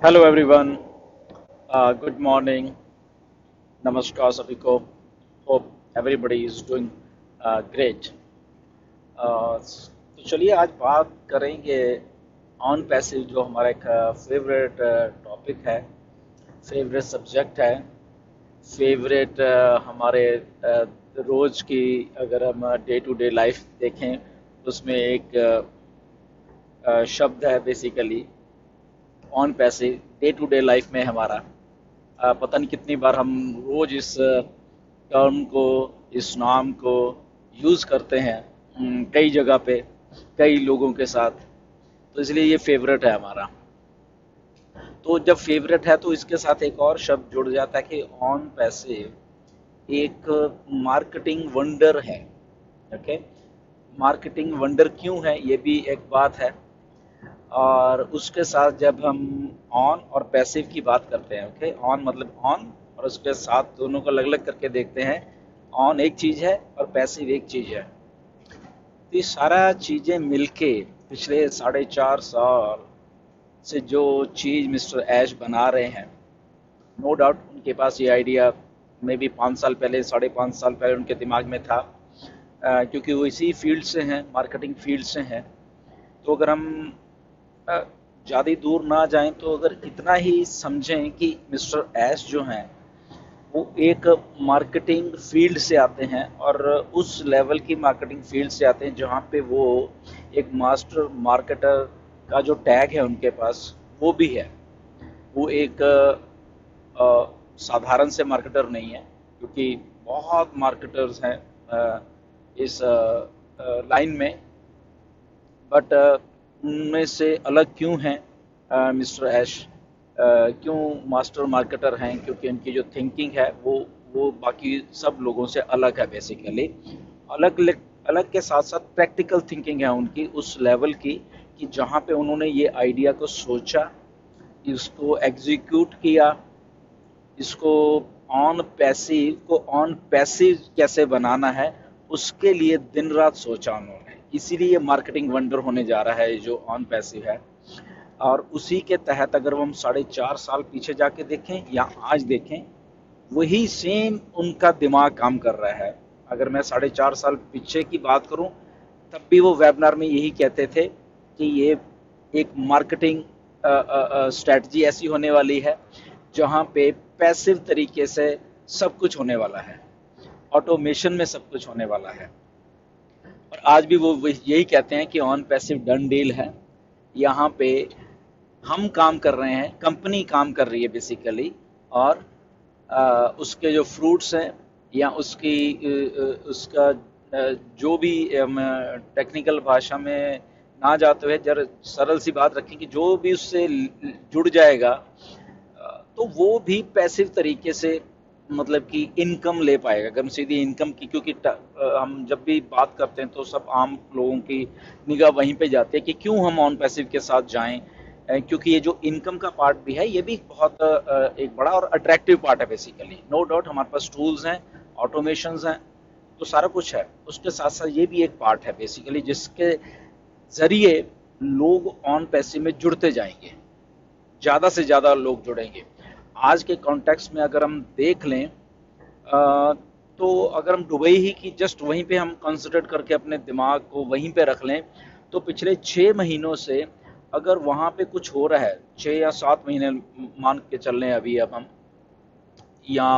Hello everyone. Good morning. नमस्कार सभी को। Hope everybody is doing great. तो चलिए आज बात करेंगे ऑन पैसिव, जो हमारा एक फेवरेट टॉपिक है, फेवरेट सब्जेक्ट है, फेवरेट हमारे रोज की, अगर हम डे टू डे लाइफ देखें उसमें एक शब्द है basically on passive. Day to day life में हमारा पता नहीं कितनी बार हम रोज इस टर्म को, इस नाम को यूज करते हैं कई जगह पे, कई लोगों के साथ। तो इसलिए ये फेवरेट है हमारा। तो जब फेवरेट है तो इसके साथ एक और शब्द जुड़ जाता है कि ऑन पैसिव एक मार्केटिंग वंडर है। ओके, मार्केटिंग वंडर क्यों है ये भी एक बात है। और उसके साथ जब हम ऑन और पैसिव की बात करते हैं, ओके, ऑन मतलब ऑन और उसके साथ दोनों को अलग अलग करके देखते हैं। ऑन एक चीज है और पैसिव एक चीज है। तो ये सारा चीजें मिलके पिछले 4.5 साल से जो चीज मिस्टर ऐश बना रहे हैं, नो डाउट उनके पास ये आइडिया मे बी 5 साल पहले, 5.5 साल पहले उनके दिमाग में था, क्योंकि वो इसी फील्ड से हैं, मार्केटिंग फील्ड से हैं। तो अगर हम ज़्यादा दूर ना जाएं तो अगर इतना ही समझें कि मिस्टर एस जो हैं वो एक मार्केटिंग फील्ड से आते हैं, और उस लेवल की मार्केटिंग फील्ड से आते हैं जहाँ पे वो एक मास्टर मार्केटर का जो टैग है उनके पास वो भी है। वो एक साधारण से मार्केटर नहीं है, क्योंकि बहुत मार्केटर्स हैं इस लाइन में। बट उनमें से अलग क्यों हैं मिस्टर ऐश, क्यों मास्टर मार्केटर हैं? क्योंकि उनकी जो थिंकिंग है वो बाकी सब लोगों से अलग है बेसिकली। अलग अलग के साथ साथ प्रैक्टिकल थिंकिंग है उनकी उस लेवल की, कि जहाँ पे उन्होंने ये आइडिया को सोचा, इसको एग्जीक्यूट किया, इसको ऑन पैसिव को ऑन पैसिव कैसे बनाना है, उसके लिए दिन रात सोचा उन्होंने। इसीलिए मार्केटिंग वंडर होने जा रहा है जो ऑन पैसिव है। और उसी के तहत अगर हम 4.5 साल पीछे जाके देखें या आज देखें, वही सेम उनका दिमाग काम कर रहा है। अगर मैं 4.5 साल पीछे की बात करूं, तब भी वो वेबिनार में यही कहते थे कि ये एक मार्केटिंग स्ट्रेटजी ऐसी होने वाली है जहां पे पैसिव तरीके से सब कुछ होने वाला है, ऑटोमेशन में सब कुछ होने वाला है। और आज भी वो यही कहते हैं कि ऑन पैसिव डन डील है। यहाँ पे हम काम कर रहे हैं, कंपनी काम कर रही है बेसिकली, और उसके जो फ्रूट्स हैं या उसका जो भी टेक्निकल भाषा में ना जाते हुए जरा सरल सी बात रखें कि जो भी उससे जुड़ जाएगा, तो वो भी पैसिव तरीके से मतलब कि इनकम ले पाएगा। अगर हम सीधी इनकम की, क्योंकि हम जब भी बात करते हैं तो सब आम लोगों की निगाह वहीं पे जाती है कि क्यों हम ऑन पैसिव के साथ जाएं, क्योंकि ये जो इनकम का पार्ट भी है ये भी बहुत एक बड़ा और अट्रैक्टिव पार्ट है बेसिकली। नो डाउट हमारे पास टूल्स हैं, ऑटोमेशंस हैं, तो सारा कुछ है। उसके साथ साथ ये भी एक पार्ट है बेसिकली जिसके जरिए लोग ऑन पैसिव में जुड़ते जाएंगे, ज़्यादा से ज़्यादा लोग जुड़ेंगे। आज के कॉन्टेक्स्ट में अगर हम देख लें, तो अगर हम दुबई ही की जस्ट वहीं पे हम कंसिडर करके अपने दिमाग को वहीं पे रख लें, तो पिछले 6 महीनों से अगर वहाँ पे कुछ हो रहा है, 6 या 7 महीने मान के चल रहे हैं अभी, अब हम या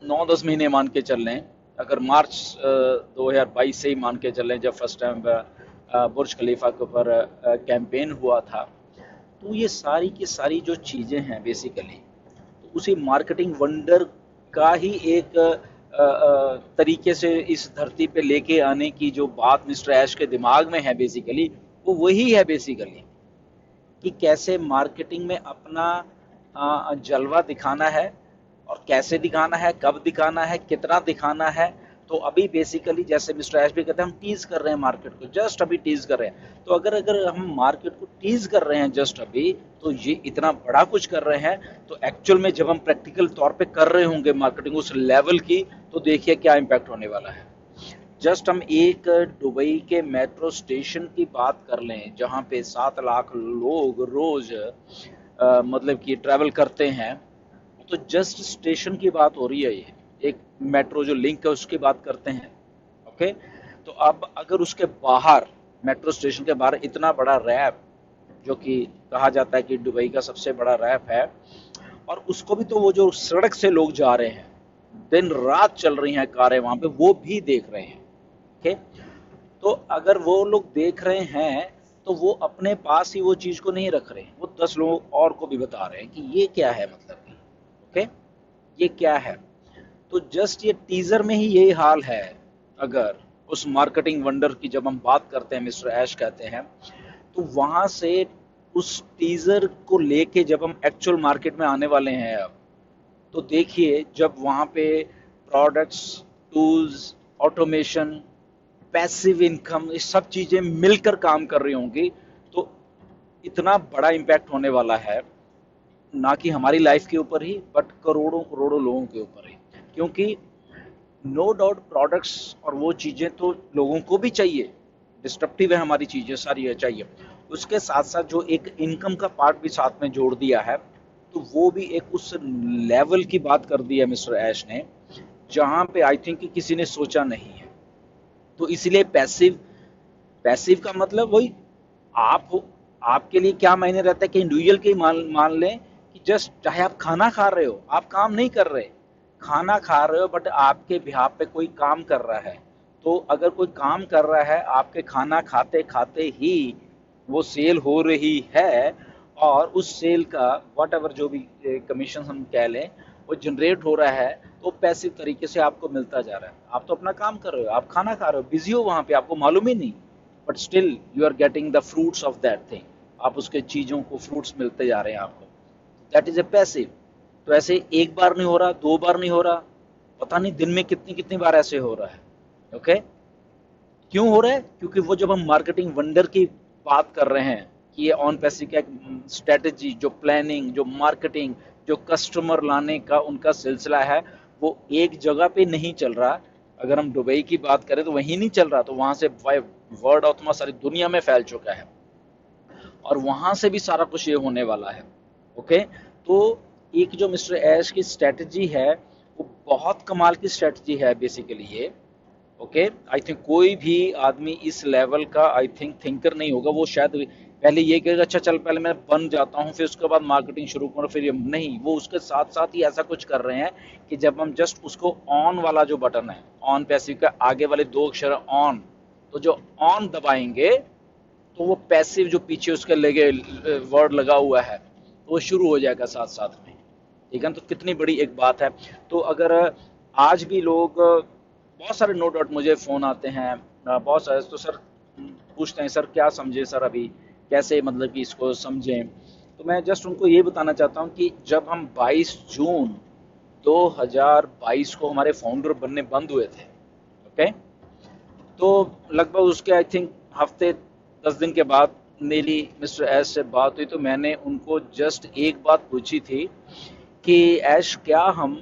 9-10 महीने मान के चल रहे हैं, अगर मार्च 2022 से ही मान के चल रहे हैं जब फर्स्ट टाइम बुर्ज खलीफा के ऊपर कैंपेन हुआ था, तो ये सारी की सारी जो चीज़ें हैं बेसिकली, तो उसी मार्केटिंग वंडर का ही एक तरीके से इस धरती पे लेके आने की जो बात मिस्टर ऐश के दिमाग में है बेसिकली, वो वही है बेसिकली, कि कैसे मार्केटिंग में अपना जलवा दिखाना है, और कैसे दिखाना है, कब दिखाना है, कितना दिखाना है। तो अभी बेसिकली जैसे मिस्टर एश भी कहते हैं, हम टीज कर रहे हैं मार्केट को, जस्ट अभी टीज कर रहे हैं। तो अगर अगर हम मार्केट को टीज कर रहे हैं जस्ट अभी, तो ये इतना बड़ा कुछ कर रहे हैं, तो एक्चुअल में जब हम प्रैक्टिकल तौर पे कर रहे होंगे मार्केटिंग उस लेवल की, तो देखिए क्या इम्पैक्ट होने वाला है। जस्ट हम एक दुबई के मेट्रो स्टेशन की बात कर लें जहाँ पे 7 लाख लोग रोज मतलब कि ट्रैवल करते हैं, तो जस्ट स्टेशन की बात हो रही है। ये एक मेट्रो जो लिंक है उसकी बात करते हैं। ओके, तो अब अगर उसके बाहर, मेट्रो स्टेशन के बाहर इतना बड़ा रैप, जो कि कहा जाता है कि दुबई का सबसे बड़ा रैप है, और उसको भी तो वो जो सड़क से लोग जा रहे हैं, दिन रात चल रही हैं कारें वहां पे, वो भी देख रहे हैं। ओके, तो अगर वो लोग देख रहे हैं तो वो अपने पास ही वो चीज को नहीं रख रहे हैं, वो 10 लोग और को भी बता रहे हैं कि ये क्या है, मतलब कि ओके ये क्या है। तो जस्ट ये टीजर में ही यही हाल है। अगर उस मार्केटिंग वंडर की जब हम बात करते हैं, मिस्टर ऐश कहते हैं, तो वहां से उस टीजर को लेके जब हम एक्चुअल मार्केट में आने वाले हैं अब, तो देखिए जब वहां पे products, tools, automation, passive income, ये सब चीजें मिलकर काम कर रही होंगी, तो इतना बड़ा इम्पैक्ट होने वाला है, ना कि हमारी लाइफ के ऊपर ही, बट करोड़ों करोड़ों लोगों के ऊपर ही। क्योंकि नो डाउट प्रोडक्ट्स और वो चीजें तो लोगों को भी चाहिए, डिस्ट्रप्टिव है हमारी चीजें सारी है चाहिए, उसके साथ साथ जो एक इनकम का पार्ट भी साथ में जोड़ दिया है, तो वो भी एक उस लेवल की बात कर दी है मिस्टर ऐश ने, जहां पे आई थिंक कि किसी ने सोचा नहीं है। तो इसलिए पैसिव, पैसिव का मतलब वही, आप हो, आपके लिए क्या मायने रहता है कि इंडिविजुअल के मान मान लें कि जस्ट चाहे आप खाना खा रहे हो, आप काम नहीं कर रहे, खाना खा रहे हो, बट आपके बिहाफ पे कोई काम कर रहा है, तो अगर कोई काम कर रहा है आपके खाना खाते खाते ही, वो सेल हो रही है, और उस सेल का वट एवर जो भी कमीशन हम कह लें, वो जनरेट हो रहा है, तो पैसिव तरीके से आपको मिलता जा रहा है। आप तो अपना काम कर रहे हो, आप खाना खा रहे हो, बिजी हो वहां पे, आपको मालूम ही नहीं, but still you are getting the fruits of that thing, आप उसके चीजों को फ्रूट्स मिलते जा रहे हैं आपको, दैट इज ए पैसिव। तो ऐसे एक बार नहीं हो रहा, 2 बार नहीं हो रहा, पता नहीं दिन में कितनी कितनी बार ऐसे हो रहा है। ओके, क्यों हो रहा है? क्योंकि वो जब हम मार्केटिंग वंडर की बात कर रहे हैं कि ये ऑन पैसे का स्ट्रेटेजी, जो प्लानिंग, जो मार्केटिंग, जो कस्टमर लाने का उनका सिलसिला है, वो एक जगह पे नहीं चल रहा। अगर हम दुबई की बात करें तो वहीं नहीं चल रहा, तो वहां से वर्ड ऑफ माउथ सारी दुनिया में फैल चुका है, और वहां से भी सारा कुछ ये होने वाला है। ओके, तो एक जो मिस्टर ऐश की स्ट्रेटजी है, वो बहुत कमाल की स्ट्रेटजी है बेसिकली ये। ओके, आई थिंक कोई भी आदमी इस लेवल का आई थिंक थिंकर नहीं होगा, वो शायद पहले ये कहेगा अच्छा चल पहले मैं बन जाता हूँ फिर उसके बाद मार्केटिंग शुरू करूँ, फिर ये नहीं, वो उसके साथ साथ ही ऐसा कुछ कर रहे हैं कि जब हम जस्ट उसको ऑन वाला जो बटन है, ऑन पैसिव का आगे वाले 2 अक्षर ऑन, तो जो ऑन दबाएंगे तो वो पैसिव जो पीछे उसके लगे वर्ड लगा हुआ है, तो वो शुरू हो जाएगा साथ साथ में। ठीक है, तो कितनी बड़ी एक बात है। तो अगर आज भी लोग, बहुत सारे नो डाउट मुझे फ़ोन आते हैं, बहुत सारे, तो सर पूछते हैं सर क्या समझे सर, अभी कैसे मतलब कि इसको समझें। तो मैं जस्ट उनको ये बताना चाहता हूँ कि जब हम 22 जून 2022 को हमारे फाउंडर बनने बंद हुए थे, ओके, तो लगभग उसके आई थिंक हफ्ते 10 दिन के बाद मेरी मिस्टर ऐश से बात हुई, तो मैंने उनको जस्ट एक बात पूछी थी कि ऐश क्या हम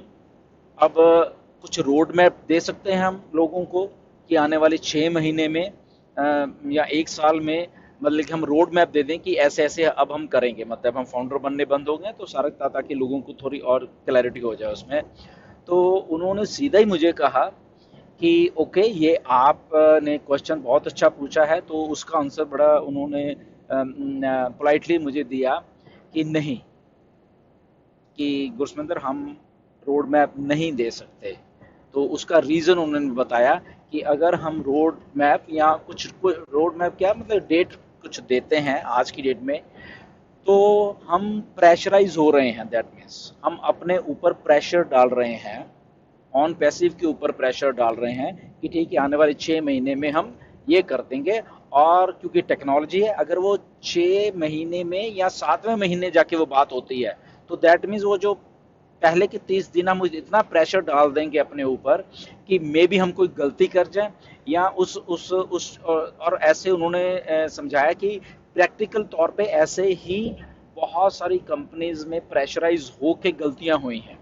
अब कुछ रोड मैप दे सकते हैं हम लोगों को, कि आने वाले 6 महीने में या 1 साल में, मतलब कि हम रोड मैप दे दें कि ऐसे ऐसे अब हम करेंगे, मतलब हम फाउंडर बनने बंद हो गए तो सारा ताकि लोगों को थोड़ी और क्लैरिटी हो जाए उसमें। तो उन्होंने सीधा ही मुझे कहा कि ओके, ये आपने क्वेश्चन बहुत अच्छा पूछा है, तो उसका आंसर बड़ा उन्होंने पोलाइटली मुझे दिया कि नहीं, कि गुरसमिंदर हम रोड मैप नहीं दे सकते। तो उसका रीज़न उन्होंने बताया कि अगर हम रोड मैप या कुछ रोड मैप क्या मतलब डेट कुछ देते हैं आज की डेट में, तो हम प्रेशराइज हो रहे हैं, दैट मीन्स हम अपने ऊपर प्रेशर डाल रहे हैं, ऑन पैसिव के ऊपर प्रेशर डाल रहे हैं कि ठीक है आने वाले 6 महीने में हम ये कर देंगे। और क्योंकि टेक्नोलॉजी है, अगर वो 6 महीने में या 7वें महीने जाके वो बात होती है, तो दैट मीन्स वो जो पहले के 30 दिन हम इतना प्रेशर डाल देंगे अपने ऊपर कि मे बी हम कोई गलती कर जाए, या उस और ऐसे उन्होंने समझाया कि प्रैक्टिकल तौर पे ऐसे ही बहुत सारी कंपनीज में प्रेशराइज होके गलतियां हुई हैं।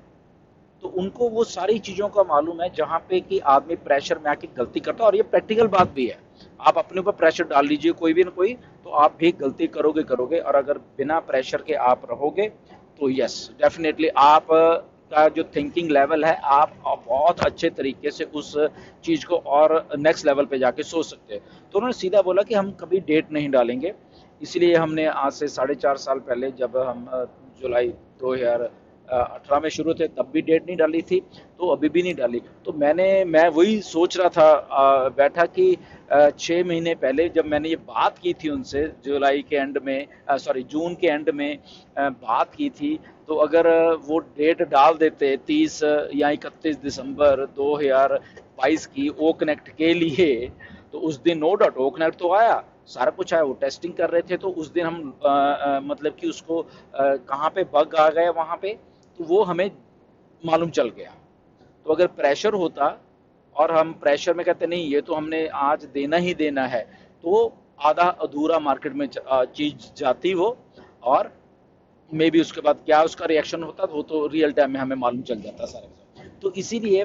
तो उनको वो सारी चीज़ों का मालूम है जहाँ पे कि आदमी प्रेशर में आके गलती करता है, और ये प्रैक्टिकल बात भी है। आप अपने ऊपर प्रेशर डाल लीजिए कोई भी ना कोई, तो आप भी गलती करोगे करोगे, और अगर बिना प्रेशर के आप रहोगे तो यस डेफिनेटली आप का जो थिंकिंग लेवल है, आप बहुत अच्छे तरीके से उस चीज़ को और नेक्स्ट लेवल पे जाके सोच सकते हैं। तो उन्होंने सीधा बोला कि हम कभी डेट नहीं डालेंगे। इसलिए हमने आज से 4.5 साल पहले, जब हम जुलाई 2018 में शुरू थे, तब भी डेट नहीं डाली थी, तो अभी भी नहीं डाली। तो मैं वही सोच रहा था बैठा कि 6 महीने पहले जब मैंने ये बात की थी उनसे, जुलाई के एंड में, सॉरी जून के एंड में बात की थी, तो अगर वो डेट डाल देते 30 या 31 दिसंबर 2022 की ओ कनेक्ट के लिए, तो उस दिन नो डाउट ओ कनेक्ट तो आया, सारा कुछ आया, वो टेस्टिंग कर रहे थे, तो उस दिन हम मतलब कि उसको कहाँ पे बग आ गया वहाँ पे, तो वो हमें मालूम चल गया। तो अगर प्रेशर होता और हम प्रेशर में कहते नहीं ये तो हमने आज देना ही देना है, तो आधा अधूरा मार्केट में चीज जाती वो, और मे बी उसके बाद क्या उसका रिएक्शन होता तो वो तो रियल टाइम में हमें मालूम चल जाता सारा का। तो इसीलिए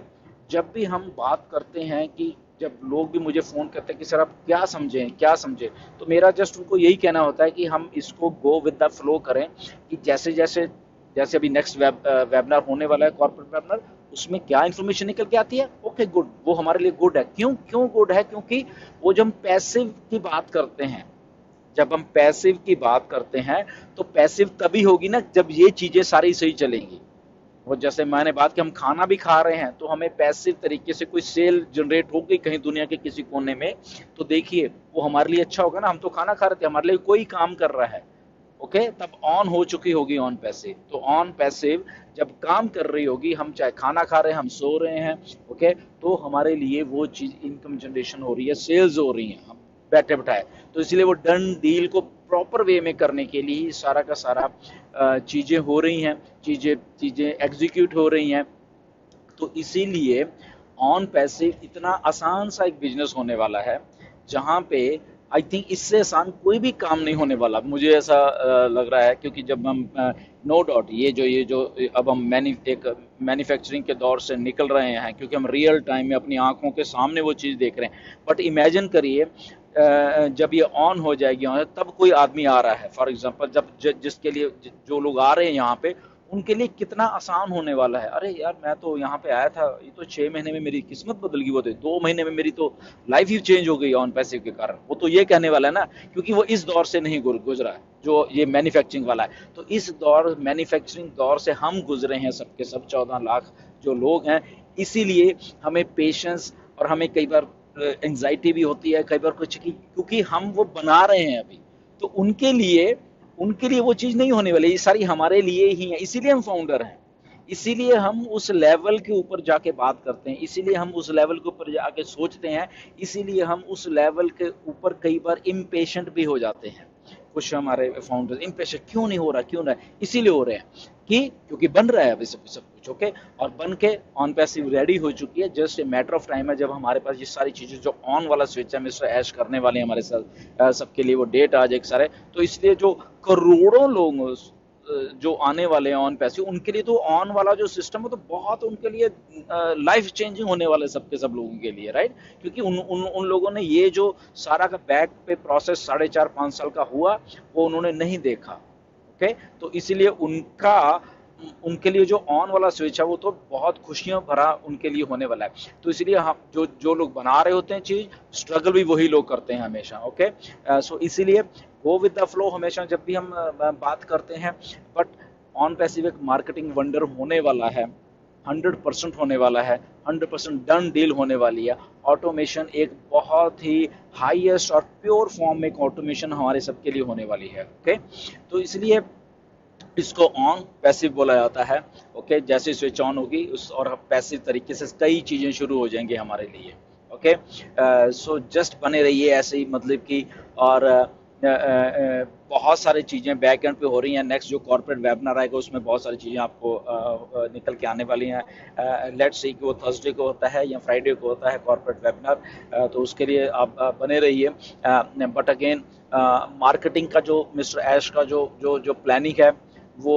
जब भी हम बात करते हैं कि जब लोग भी मुझे फ़ोन करते हैं कि सर आप क्या समझें क्या समझें, तो मेरा जस्ट उनको यही कहना होता है कि हम इसको गो विद द फ्लो करें, कि जैसे जैसे जैसे अभी नेक्स्ट वेबिनार होने वाला है, कॉर्पोरेट वेबिनार, उसमें क्या इन्फॉर्मेशन निकल के आती है, ओके गुड, वो हमारे लिए गुड है। क्यों क्यों गुड है? क्योंकि वो जब हम पैसिव की बात करते हैं, जब हम पैसिव की बात करते हैं, तो पैसिव तभी होगी ना जब ये चीजें सारी सही चलेंगी। वो जैसे मैंने बात की, हम खाना भी खा रहे हैं, तो हमें पैसिव तरीके से कोई सेल जनरेट हो गई कहीं दुनिया के किसी कोने में, तो देखिए वो हमारे लिए अच्छा होगा ना। हम तो खाना खा रहे थे, हमारे लिए कोई काम कर रहा है, ओके, तब ऑन हो चुकी होगी ऑन पैसिव। तो ऑन पैसिव जब काम कर रही होगी, हम चाहे खाना खा रहे हैं, हम सो रहे हैं, ओके, तो हमारे लिए वो चीज इनकम जनरेशन हो रही है, सेल्स हो रही हैं, हम बैठे बैठाए। तो इसलिए वो डन डील को प्रॉपर वे में करने के लिए सारा का सारा चीजें हो रही हैं, चीजें चीजें एग्जीक्यूट हो रही हैं। तो इसीलिए ऑन पैसिव इतना आसान सा एक बिजनेस होने वाला है, जहाँ पे आई थिंक इससे आसान कोई भी काम नहीं होने वाला, मुझे ऐसा लग रहा है। क्योंकि जब हम नो डाउट ये जो अब हम एक मैन्युफैक्चरिंग के दौर से निकल रहे हैं, क्योंकि हम रियल टाइम में अपनी आंखों के सामने वो चीज़ देख रहे हैं। बट इमेजिन करिए जब ये ऑन हो जाएगी, तब कोई आदमी आ रहा है, फॉर एग्जांपल जब जिसके लिए जो लोग आ रहे हैं यहाँ पे, उनके लिए कितना आसान होने वाला है। अरे यार मैं तो यहाँ पे आया था, ये तो 6 महीने में मेरी किस्मत बदल गई, वो तो 2 महीने में मेरी तो लाइफ ही चेंज हो गई ऑन पैसिव के कारण। वो तो ये कहने वाला है ना, क्योंकि वो इस दौर से नहीं गुजरा है जो ये मैन्युफैक्चरिंग वाला है। तो इस दौर मैन्युफैक्चरिंग दौर से हम गुजरे हैं, सबके सब 14 लाख जो लोग हैं। इसीलिए हमें पेशेंस, और हमें कई बार एंजाइटी भी होती है कई बार कुछ की, क्योंकि हम वो बना रहे हैं अभी। तो उनके लिए वो चीज़ नहीं होने वाली, ये सारी हमारे लिए ही है। इसीलिए हम फाउंडर हैं, इसीलिए हम उस लेवल के ऊपर जाके बात करते हैं, इसीलिए हम उस लेवल के ऊपर जाके सोचते हैं, इसीलिए हम उस लेवल के ऊपर कई बार इम्पेशेंट भी हो जाते हैं। कुछ हमारे फाउंडर इम्पेशेंट क्यों नहीं हो रहा, क्यों रहा है, इसीलिए हो रहे हैं कि क्योंकि बन रहा है अभी सब कुछ, ओके, और बन के ऑन पैसिव रेडी हो चुकी है। Just a matter of time है जब हमारे पास ये सारी चीजें जो ऑन वाला स्विच है मिस्टर ऐश करने वाले हैं हमारे साथ, सबके लिए वो डेट आ जाए सारे। तो इसलिए जो करोड़ों लोग जो आने वाले हैं ऑन पैसिव, उनके लिए तो ऑन वाला जो सिस्टम है तो बहुत उनके लिए लाइफ चेंजिंग होने वाले सबके सब लोगों के लिए, राइट। क्योंकि उन लोगों ने ये जो सारा का बैक पे प्रोसेस 4.5-5 साल का हुआ, वो उन्होंने नहीं देखा, ओके। तो इसीलिए उनके लिए जो ऑन वाला स्विच है वो तो बहुत खुशियां भरा उनके लिए होने वाला है। तो इसलिए हम जो लोग बना रहे होते हैं चीज, स्ट्रगल भी वही लोग करते हैं हमेशा, ओके। सो इसीलिए गो विद द फ्लो हमेशा जब भी हम बात करते हैं। बट ऑन पैसिव एक मार्केटिंग वंडर होने वाला है, 100% होने वाला है, 100% डन डील होने वाली है। ऑटोमेशन एक बहुत ही हाईएस्ट और प्योर फॉर्म में एक ऑटोमेशन हमारे सबके लिए होने वाली है, ओके। तो इसलिए इसको ऑन पैसिव बोला जाता है, ओके। जैसे स्विच ऑन होगी उस और पैसिव तरीके से कई चीज़ें शुरू हो जाएंगी हमारे लिए, ओके। सो जस्ट बने रहिए ऐसे ही, मतलब कि, और बहुत सारी चीज़ें बैक एंड पे हो रही हैं। नेक्स्ट जो कॉर्पोरेट वेबिनार आएगा उसमें बहुत सारी चीज़ें आपको निकल के आने वाली हैं। लेट्स सी कि वो थर्सडे को होता है या फ्राइडे को होता है कॉर्पोरेट वेबिनार, तो उसके लिए आप बने रहिए। बट अगेन मार्केटिंग का जो मिस्टर ऐश का जो जो जो प्लानिंग है, वो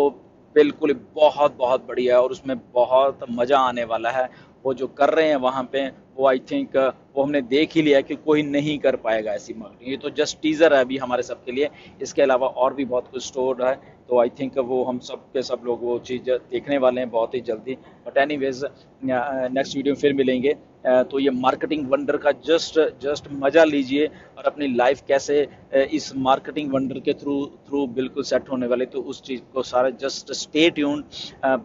बिल्कुल बहुत बहुत बढ़िया है और उसमें बहुत मज़ा आने वाला है। वो जो कर रहे हैं वहाँ पे, वो आई थिंक वो हमने देख ही लिया कि कोई नहीं कर पाएगा ऐसी मार्केटिंग। ये तो जस्ट टीजर है अभी हमारे सबके लिए, इसके अलावा और भी बहुत कुछ स्टोर है। तो आई थिंक वो हम सब के सब लोग वो चीज़ देखने वाले हैं बहुत ही जल्दी। बट एनीवेज नेक्स्ट वीडियो में फिर मिलेंगे। तो ये मार्केटिंग वंडर का जस्ट जस्ट मज़ा लीजिए और अपनी लाइफ कैसे इस मार्केटिंग वंडर के थ्रू थ्रू बिल्कुल सेट होने वाले, तो उस चीज़ को सारा जस्ट स्टे ट्यून्ड।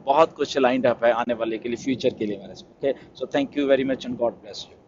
बहुत कुछ लाइंड अप है आने वाले के लिए, फ्यूचर के लिए मेरे। Okay, so thank you very much and God bless you.